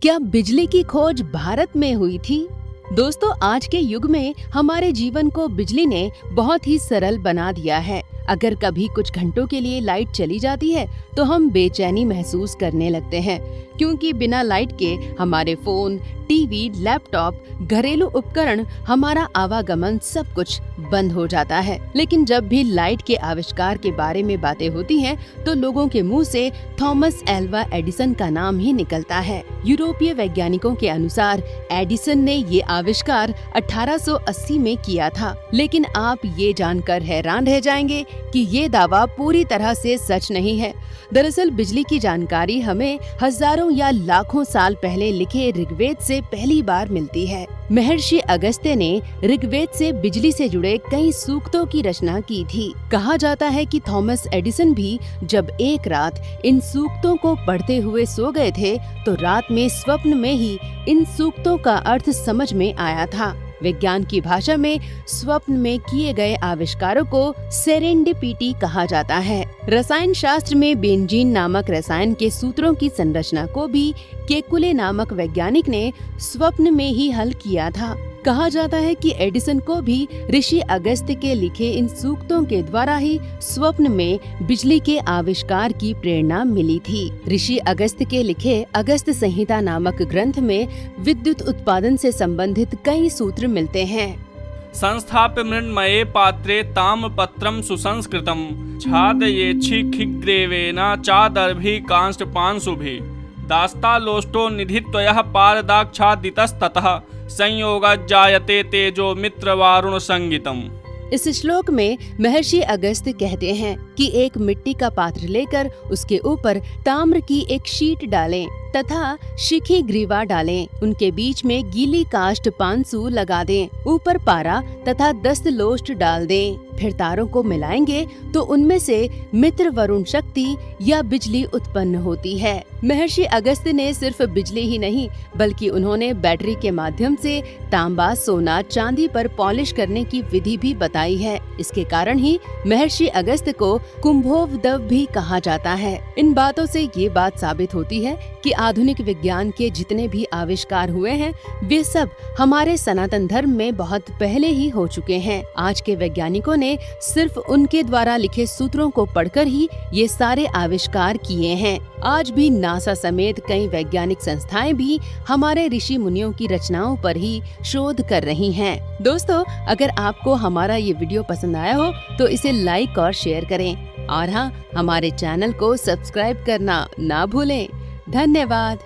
क्या बिजली की खोज भारत में हुई थी? दोस्तों, आज के युग में हमारे जीवन को बिजली ने बहुत ही सरल बना दिया है। अगर कभी कुछ घंटों के लिए लाइट चली जाती है तो हम बेचैनी महसूस करने लगते हैं, क्योंकि बिना लाइट के हमारे फोन, टीवी, लैपटॉप, घरेलू उपकरण, हमारा आवागमन सब कुछ बंद हो जाता है। लेकिन जब भी लाइट के आविष्कार के बारे में बातें होती हैं, तो लोगों के मुंह से थॉमस एल्वा एडिसन का नाम ही निकलता है। यूरोपीय वैज्ञानिकों के अनुसार एडिसन ने ये आविष्कार 1880 में किया था। लेकिन आप ये जानकर हैरान रह जाएंगे कि ये दावा पूरी तरह से सच नहीं है। दरअसल बिजली की जानकारी हमें हजारों या लाखों साल पहले लिखे ऋग्वेद से पहली बार मिलती है। महर्षि अगस्त्य ने ऋग्वेद से बिजली से जुड़े कई सूक्तों की रचना की थी। कहा जाता है कि थॉमस एडिसन भी जब एक रात इन सूक्तों को पढ़ते हुए सो गए थे, तो रात में स्वप्न में ही इन सूक्तों का अर्थ समझ में आया था। विज्ञान की भाषा में स्वप्न में किए गए आविष्कारों को सेरेंडिपिटी कहा जाता है। रसायन शास्त्र में बेंजीन नामक रसायन के सूत्रों की संरचना को भी केकुले नामक वैज्ञानिक ने स्वप्न में ही हल किया था। कहा जाता है कि एडिसन को भी ऋषि अगस्त्य के लिखे इन सूक्तों के द्वारा ही स्वप्न में बिजली के आविष्कार की प्रेरणा मिली थी। ऋषि अगस्त्य के लिखे अगस्त्य संहिता नामक ग्रंथ में विद्युत उत्पादन से संबंधित कई सूत्र मिलते हैं। संस्थाप्य मृण्मये पात्रे ताम्रपत्रं सुसंस्कृतं छादयेच्छिखिग्रेवेण चादर्भिः कांस्टपांशुभिः दास्तालोष्टो निधित्वयः पारदाक्षादितस्ततः संयोगाज्जायते तेजो मित्रवारुण संगीतम। इस श्लोक में महर्षि अगस्त्य कहते हैं कि एक मिट्टी का पात्र लेकर उसके ऊपर ताम्र की एक शीट डालें तथा शिखी ग्रीवा डालें। उनके बीच में गीली काष्ठ पांसु लगा दें, ऊपर पारा तथा दस्तलोष्ट डाल दें। फिर तारों को मिलाएंगे तो उनमें से मित्र वरुण शक्ति या बिजली उत्पन्न होती है। महर्षि अगस्त्य ने सिर्फ बिजली ही नहीं, बल्कि उन्होंने बैटरी के माध्यम से तांबा, सोना, चांदी पर पॉलिश करने की विधि भी बताई है। इसके कारण ही महर्षि अगस्त्य को कुंभोवदव भी कहा जाता है। इन बातों से ये बात साबित होती है कि आधुनिक विज्ञान के जितने भी आविष्कार हुए हैं, वे सब हमारे सनातन धर्म में बहुत पहले ही हो चुके हैं। आज के वैज्ञानिकों ने सिर्फ उनके द्वारा लिखे सूत्रों को पढ़कर ही ये सारे आविष्कार किए हैं। आज भी नासा समेत कई वैज्ञानिक संस्थाएं भी हमारे ऋषि मुनियों की रचनाओं पर ही शोध कर रही हैं। दोस्तों, अगर आपको हमारा ये वीडियो पसंद आया हो तो इसे लाइक और शेयर करें, और हाँ, हमारे चैनल को सब्सक्राइब करना ना भूलें। धन्यवाद।